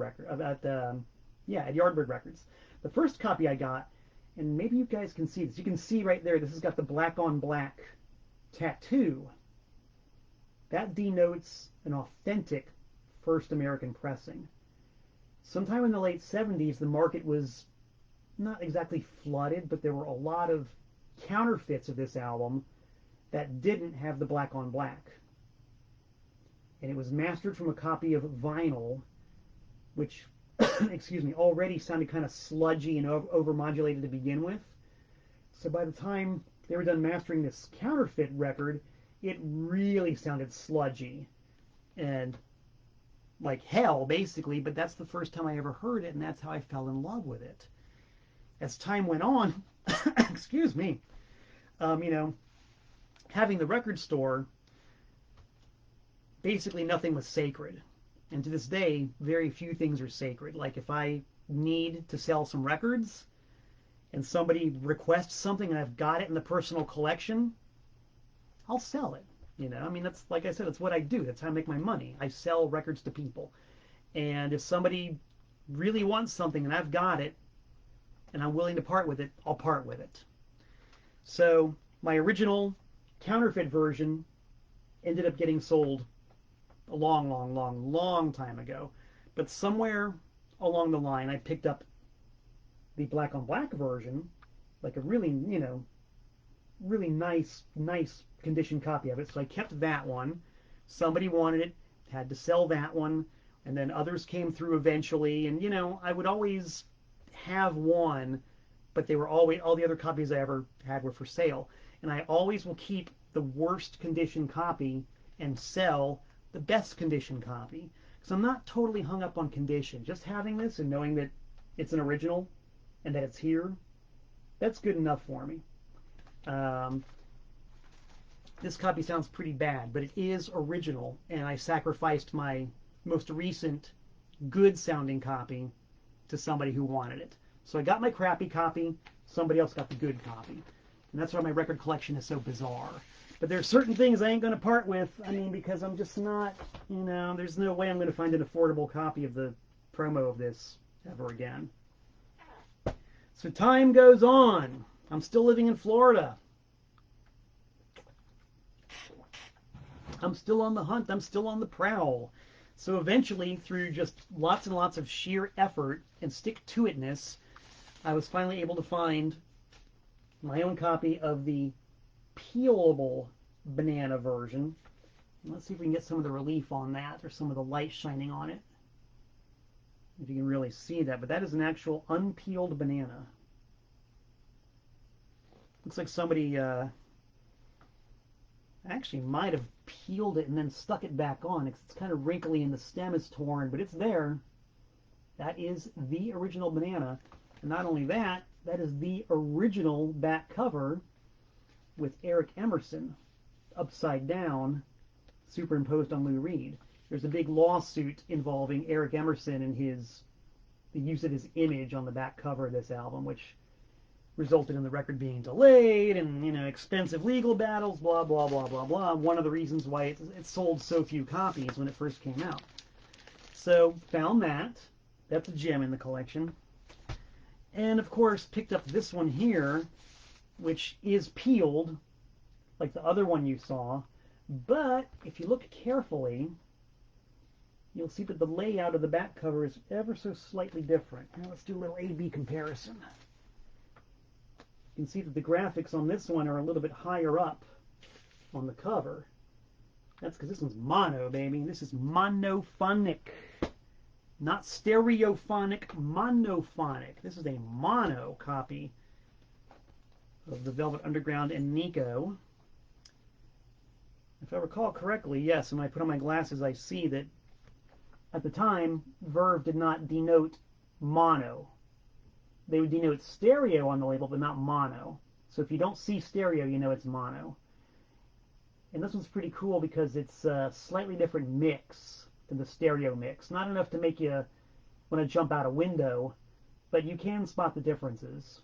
Yardbird Records. The first copy I got, and maybe you guys can see this. You can see right there, this has got the black on black tattoo. That denotes an authentic first American pressing. Sometime in the late 70s, the market was not exactly flooded, but there were a lot of counterfeits of this album that didn't have the black on black. And it was mastered from a copy of vinyl, which, excuse me, already sounded kind of sludgy and overmodulated to begin with. So by the time they were done mastering this counterfeit record, it really sounded sludgy and like hell, basically, but that's the first time I ever heard it, and that's how I fell in love with it. As time went on, excuse me, you know, having the record store, basically nothing was sacred. And to this day, very few things are sacred. Like if I need to sell some records and somebody requests something and I've got it in the personal collection, I'll sell it. You know, I mean, that's, like I said, it's what I do. That's how I make my money. I sell records to people. And if somebody really wants something and I've got it and I'm willing to part with it, I'll part with it. So my original counterfeit version ended up getting sold a long, long, long, long time ago. But somewhere along the line, I picked up the black on black version, like a really, really nice condition copy of it. So I kept that one. Somebody wanted it, had to sell that one, and then others came through eventually. And I would always have one, but they were always, all the other copies I ever had were for sale. And I always will keep the worst condition copy and sell the best condition copy, because I'm not totally hung up on condition. Just having this and knowing that it's an original and that it's here, that's good enough for me. This copy sounds pretty bad, but it is original, and I sacrificed my most recent good sounding copy to somebody who wanted it. So I got my crappy copy, somebody else got the good copy. And that's why my record collection is so bizarre. But there's certain things I ain't going to part with, because I'm just not, there's no way I'm going to find an affordable copy of the promo of this ever again. So time goes on. I'm still living in Florida. I'm still on the hunt. I'm still on the prowl. So eventually, through just lots and lots of sheer effort and stick-to-itness, I was finally able to find my own copy of the peelable banana version. Let's see if we can get some of the relief on that, or some of the light shining on it, if you can really see that. But that is an actual unpeeled banana. Looks like somebody actually might have peeled it and then stuck it back on. It's kind of wrinkly and the stem is torn, but it's there. That is the original banana. And not only that, that is the original back cover with Eric Emerson upside down, superimposed on Lou Reed. There's a big lawsuit involving Eric Emerson and the use of his image on the back cover of this album, which resulted in the record being delayed and, expensive legal battles, blah, blah, blah, blah, blah. One of the reasons why it sold so few copies when it first came out. So, found that. That's a gem in the collection. And, of course, picked up this one here, which is peeled, like the other one you saw. But, if you look carefully, you'll see that the layout of the back cover is ever so slightly different. Now, let's do a little A-B comparison. You can see that the graphics on this one are a little bit higher up on the cover. That's because this one's mono, baby. This is monophonic. Not stereophonic, monophonic. This is a mono copy of the Velvet Underground and Nico. If I recall correctly, yes, when I put on my glasses, I see that at the time, Verve did not denote mono. They would denote stereo on the label, but not mono. So if you don't see stereo, you know it's mono. And this one's pretty cool because it's a slightly different mix than the stereo mix. Not enough to make you want to jump out a window, but you can spot the differences.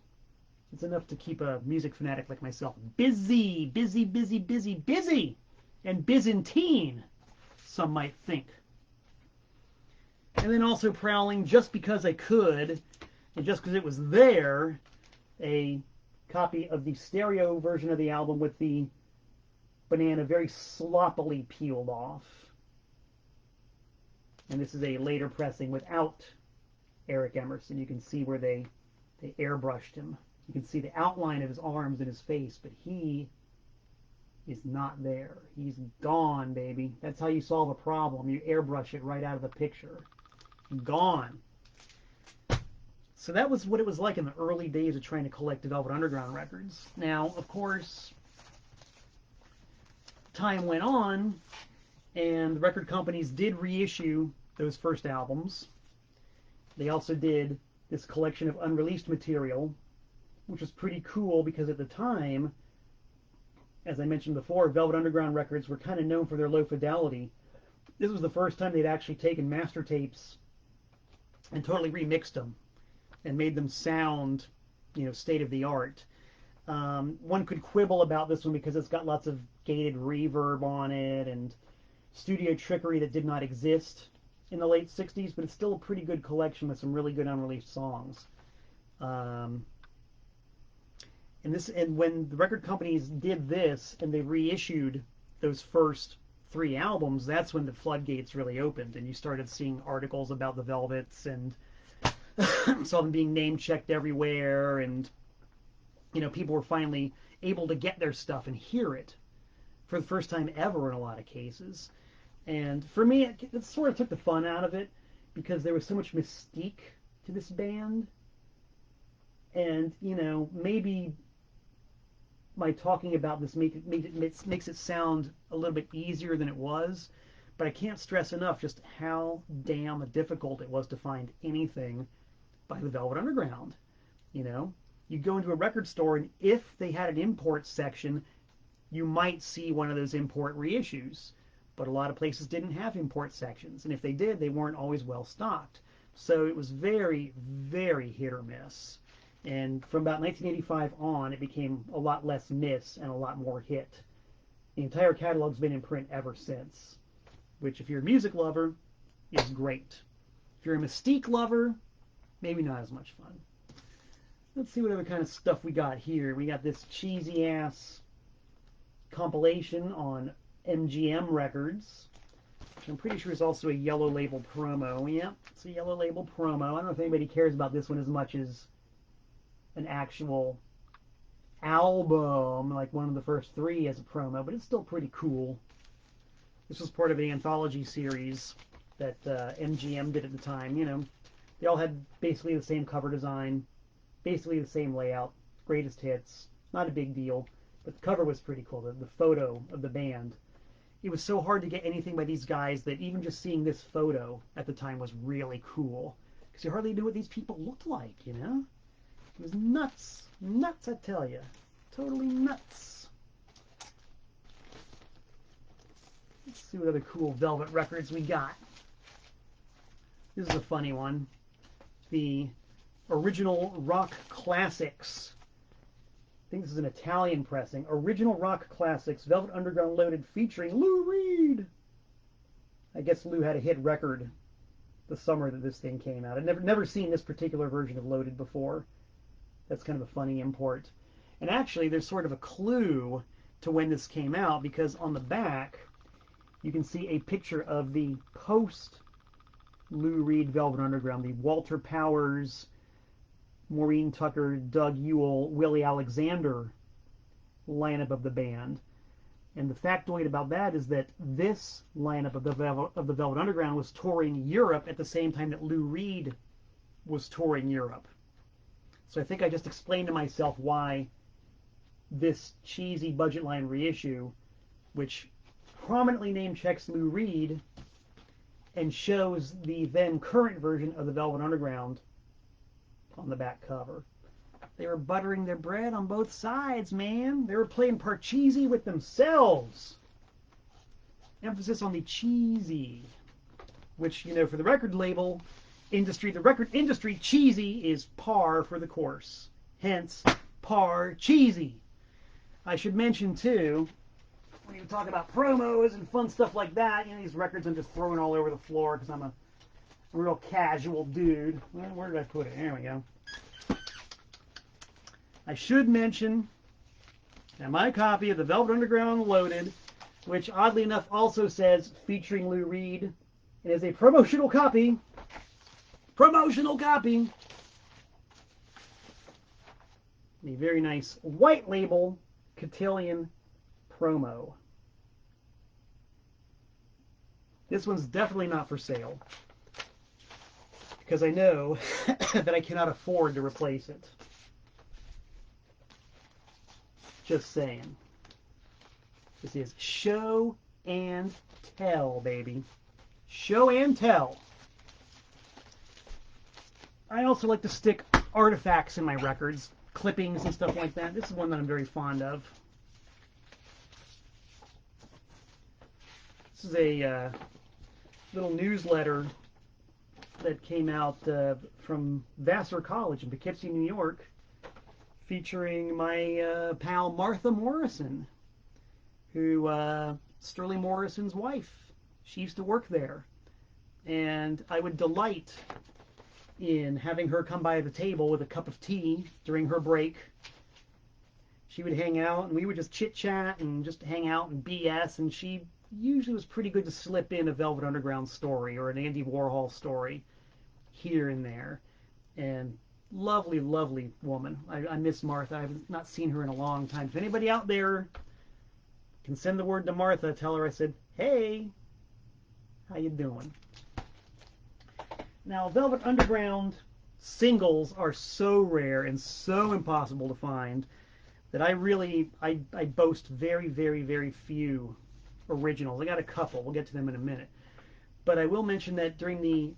It's enough to keep a music fanatic like myself busy, busy, busy, busy, busy, and Byzantine, some might think. And then also prowling, just because I could, and just because it was there, a copy of the stereo version of the album with the banana very sloppily peeled off. And this is a later pressing without Eric Emerson. You can see where they airbrushed him. You can see the outline of his arms and his face, but he is not there. He's gone, baby. That's how you solve a problem. You airbrush it right out of the picture. Gone. So that was what it was like in the early days of trying to collect the Velvet Underground records. Now, of course, time went on, and record companies did reissue those first albums. They also did this collection of unreleased material, which was pretty cool because at the time, as I mentioned before, Velvet Underground records were kind of known for their low fidelity. This was the first time they'd actually taken master tapes and totally remixed them and made them sound, state of the art. One could quibble about this one because it's got lots of gated reverb on it and studio trickery that did not exist in the late 60s, but it's still a pretty good collection with some really good unreleased songs. And when the record companies did this and they reissued those first 3 albums, that's when the floodgates really opened, and you started seeing articles about the Velvets, and saw them being name checked everywhere, and people were finally able to get their stuff and hear it for the first time ever in a lot of cases. And for me, it sort of took the fun out of it, because there was so much mystique to this band. And, maybe my talking about this makes it sound a little bit easier than it was, but I can't stress enough just how damn difficult it was to find anything by the Velvet Underground. You go into a record store, and if they had an import section, you might see one of those import reissues. But a lot of places didn't have import sections, and if they did, they weren't always well stocked. So it was very, very hit or miss. And from about 1985 on, it became a lot less miss and a lot more hit. The entire catalog's been in print ever since, which, if you're a music lover, is great. If you're a mystique lover, maybe not as much fun. Let's see what other kind of stuff we got here. We got this cheesy-ass compilation on MGM Records, which I'm pretty sure is also a Yellow Label promo. Yeah, it's a Yellow Label promo. I don't know if anybody cares about this one as much as an actual album, like one of the first 3 as a promo, but it's still pretty cool. This was part of the anthology series that MGM did at the time. They all had basically the same cover design, basically the same layout, greatest hits, not a big deal, but the cover was pretty cool, the photo of the band. It was so hard to get anything by these guys that even just seeing this photo at the time was really cool, because you hardly knew what these people looked like, It was nuts. Nuts, I tell you. Totally nuts. Let's see what other cool Velvet records we got. This is a funny one. The Original Rock Classics. I think this is an Italian pressing. Original Rock Classics, Velvet Underground Loaded, featuring Lou Reed. I guess Lou had a hit record the summer that this thing came out. I'd never seen this particular version of Loaded before. That's kind of a funny import. And actually, there's sort of a clue to when this came out, because on the back, you can see a picture of the post-Lou Reed Velvet Underground, the Walter Powers, Maureen Tucker, Doug Ewell, Willie Alexander lineup of the band. And the factoid about that is that this lineup of the Velvet Underground was touring Europe at the same time that Lou Reed was touring Europe. So I think I just explained to myself why this cheesy budget line reissue, which prominently name checks Lou Reed and shows the then current version of the Velvet Underground on the back cover. They were buttering their bread on both sides, man. They were playing Parcheesi with themselves. Emphasis on the cheesy, which, for the record label industry, the record industry, cheesy is par for the course. Hence, Parcheesi. I should mention, too, when you talk about promos and fun stuff like that, these records I'm just throwing all over the floor because I'm a real casual dude. Where did I put it? There we go. I should mention that my copy of the Velvet Underground Loaded, which oddly enough also says featuring Lou Reed, it is a promotional copy. Promotional copy. A very nice white label cotillion promo. This one's definitely not for sale, because I know that I cannot afford to replace it. Just saying. This is show and tell, baby. Show and tell. I also like to stick artifacts in my records, clippings and stuff like that. This is one that I'm very fond of. This is a little newsletter that came out from Vassar College in Poughkeepsie, New York, featuring my pal Martha Morrison, who Sterling Morrison's wife. She used to work there, and I would delight in having her come by the table with a cup of tea during her break. She would hang out, and we would just chit-chat and just hang out and BS, and she usually was pretty good to slip in a Velvet Underground story or an Andy Warhol story here and there. And lovely, lovely woman. I miss Martha. I've not seen her in a long time. If anybody out there can send the word to Martha, tell her I said, hey, how you doing? Now, Velvet Underground singles are so rare and so impossible to find that I boast very, very, very few originals. I got a couple. We'll get to them in a minute. But I will mention that during the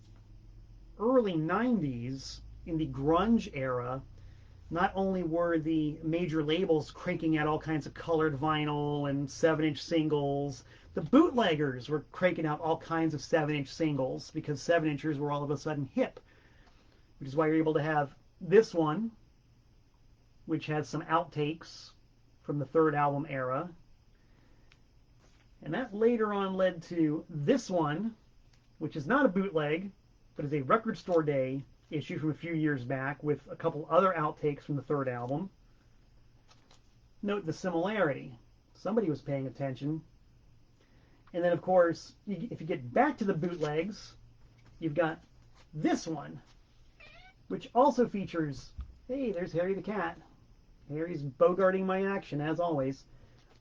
early 90s, in the grunge era, not only were the major labels cranking out all kinds of colored vinyl and 7-inch singles, the bootleggers were cranking out all kinds of 7-inch singles because 7-inchers were all of a sudden hip, which is why you're able to have this one, which has some outtakes from the third album era. And that later on led to this one, which is not a bootleg, but is a Record Store Day issue from a few years back with a couple other outtakes from the third album. Note the similarity. Somebody was paying attention. And then, of course, if you get back to the bootlegs, you've got this one, which also features, hey, there's Harry the Cat. Harry's bogarting my action, as always.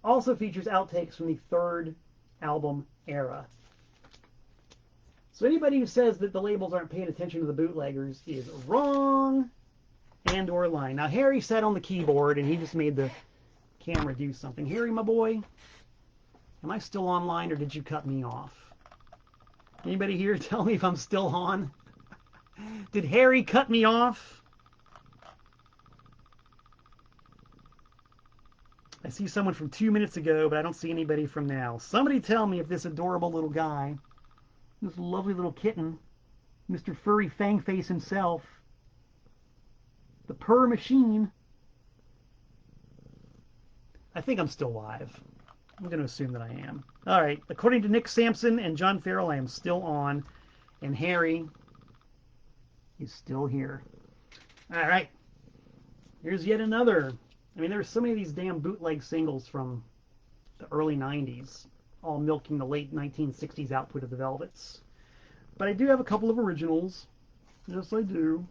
Also features outtakes from the third album era. So anybody who says that the labels aren't paying attention to the bootleggers is wrong and or lying. Now, Harry sat on the keyboard, and he just made the camera do something. Harry, my boy, am I still online, or did you cut me off? Anybody here tell me if I'm still on? Did Harry cut me off? I see someone from 2 minutes ago, but I don't see anybody from now. Somebody tell me if this adorable little guy, this lovely little kitten, Mr. Furry Fangface himself, the purr machine. I think I'm still live. I'm going to assume that I am. All right. According to Nick Sampson and John Farrell, I am still on, and Harry is still here. All right. Here's yet another. I mean, there were so many of these damn bootleg singles from the early 90s, all milking the late 1960s output of the Velvets. But I do have a couple of originals. Yes, I do.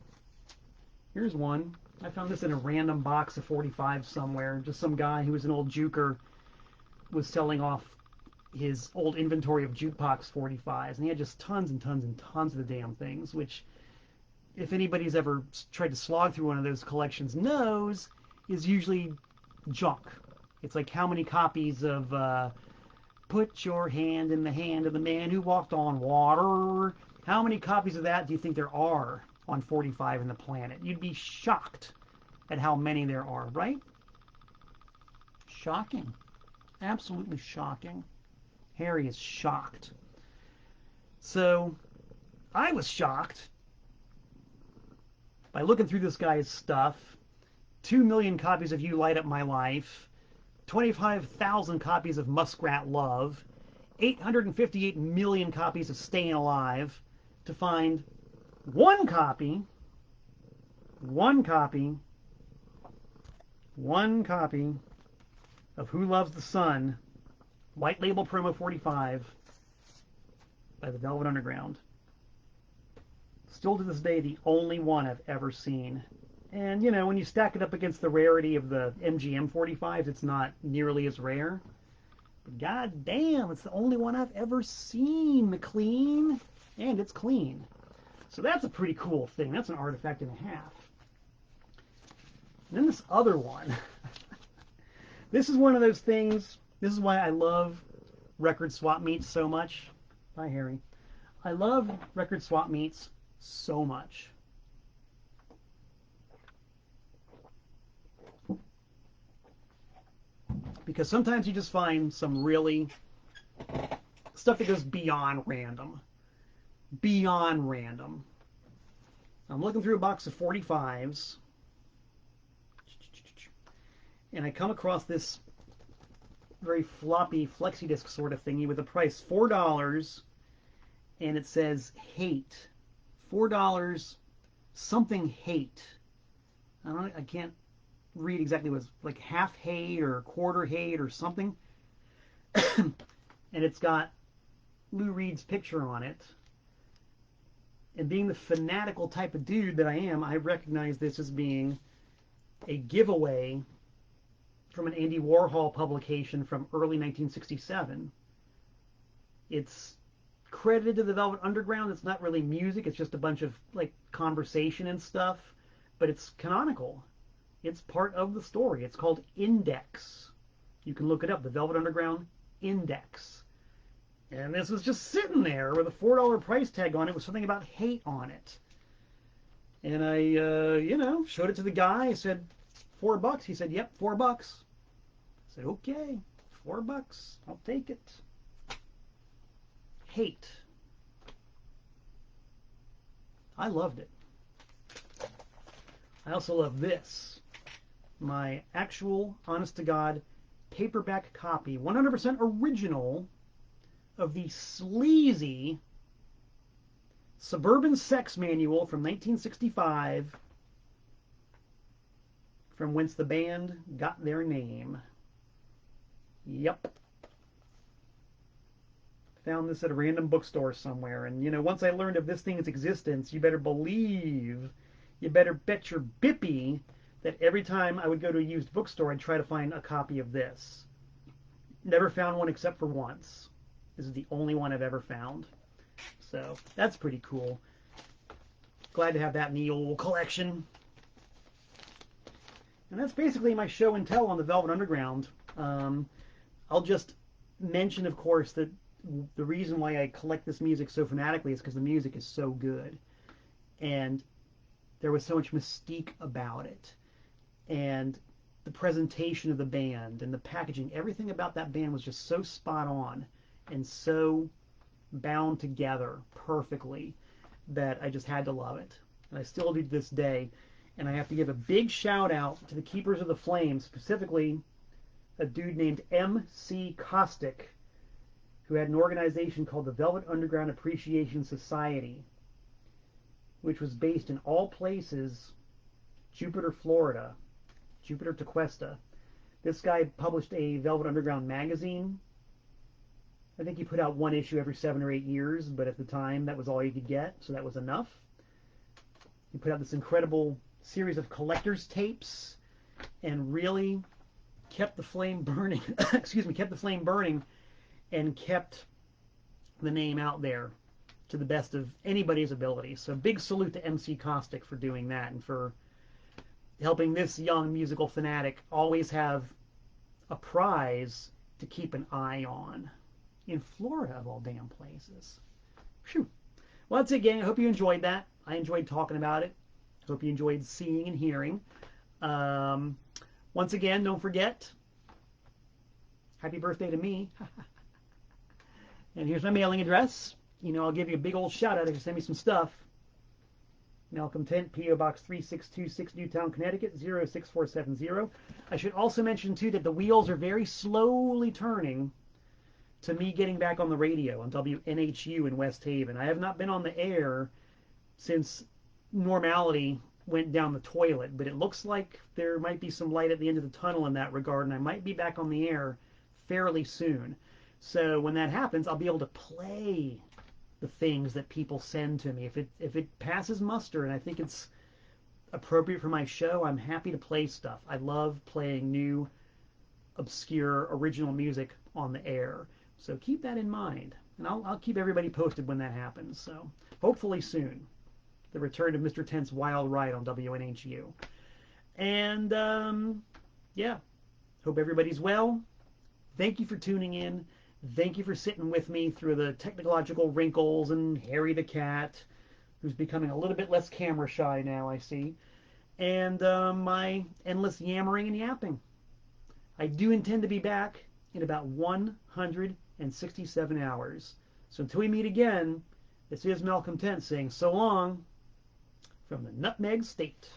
Here's one. I found this in a random box of 45 somewhere. Just some guy who was an old juker was selling off his old inventory of jukebox 45s, and he had just tons and tons and tons of the damn things, which, if anybody's ever tried to slog through one of those collections, knows is usually junk. It's like, how many copies of Put Your Hand in the Hand of the Man Who Walked on Water? How many copies of that do you think there are on 45 in the planet? You'd be shocked at how many there are, right? Shocking. Absolutely shocking. Harry is shocked. So, I was shocked by looking through this guy's stuff. 2 million copies of You Light Up My Life, 25,000 copies of Muskrat Love, 858 million copies of Staying Alive, to find one copy of Who Loves the Sun, white label promo 45 by the Velvet Underground. Still to this day, the only one I've ever seen. And, you know, when you stack it up against the rarity of the MGM 45s, it's not nearly as rare. But god damn, it's the only one I've ever seen, McLean. And it's clean. So that's a pretty cool thing. That's an artifact and a half. And then this other one. This is one of those things. This is why I love record swap meets so much. Bye, Harry. I love record swap meets so much. Because sometimes you just find some really stuff that goes beyond random. Beyond random. I'm looking through a box of 45s, and I come across this very floppy flexi disc sort of thingy with a price $4, and it says hate. $4 something hate. I can't read exactly what it's like, half hate or quarter hate or something. And and it's got Lou Reed's picture on it. And being the fanatical type of dude that I am, I recognize this as being a giveaway from an Andy Warhol publication from early 1967. It's credited to the Velvet Underground. It's not really music. It's just a bunch of like conversation and stuff, but it's canonical. It's part of the story. It's called Index. You can look it up, the Velvet Underground Index. And this was just sitting there with a $4 price tag on it with something about hate on it. And I, showed it to the guy. I said, $4. He said, yep, $4. I said, okay, $4. I'll take it. Hate. I loved it. I also love this. My actual, honest-to-God, paperback copy, 100% original, of the sleazy Suburban Sex Manual from 1965, from whence the band got their name. Yep. Found this at a random bookstore somewhere, and once I learned of this thing's existence, you better believe, you better bet your bippy that every time I would go to a used bookstore, I'd try to find a copy of this. Never found one except for once. This is the only one I've ever found. So that's pretty cool. Glad to have that in the old collection. And that's basically my show and tell on the Velvet Underground. I'll just mention, of course, that the reason why I collect this music so fanatically is because the music is so good. And there was so much mystique about it. And the presentation of the band and the packaging, everything about that band was just so spot on and so bound together perfectly that I just had to love it. And I still do to this day. And I have to give a big shout out to the Keepers of the Flame, specifically a dude named M.C. Caustic, who had an organization called the Velvet Underground Appreciation Society, which was based in all places, Jupiter, Florida, Jupiter Tequesta. This guy published a Velvet Underground magazine. I think he put out one issue every 7 or 8 years, but at the time that was all you could get, so that was enough. He put out this incredible series of collector's tapes and really kept the flame burning. Excuse me, kept the flame burning and kept the name out there to the best of anybody's ability. So big salute to MC Caustic for doing that and for helping this young musical fanatic always have a prize to keep an eye on. In Florida, of all damn places. Phew. Well, that's it, gang. I hope you enjoyed that. I enjoyed talking about it. Hope you enjoyed seeing and hearing. Once again, don't forget, happy birthday to me. And here's my mailing address. I'll give you a big old shout out if you send me some stuff. Malcolm Tent, P.O. Box 3626, Newtown, Connecticut, 06470. I should also mention, too, that the wheels are very slowly turning to me getting back on the radio on WNHU in West Haven. I have not been on the air since normality went down the toilet, but it looks like there might be some light at the end of the tunnel in that regard, and I might be back on the air fairly soon. So when that happens, I'll be able to play the things that people send to me. If it passes muster and I think it's appropriate for my show, I'm happy to play stuff. I love playing new, obscure, original music on the air. So keep that in mind. And I'll keep everybody posted when that happens. So hopefully soon. The return of Mr. Tent's Wild Ride on WNHU. And, yeah. Hope everybody's well. Thank you for tuning in. Thank you for sitting with me through the technological wrinkles and Harry the cat, who's becoming a little bit less camera shy now, I see. And my endless yammering and yapping. I do intend to be back in about 167 hours. So until we meet again, this is Malcolm Tent saying so long from the Nutmeg State.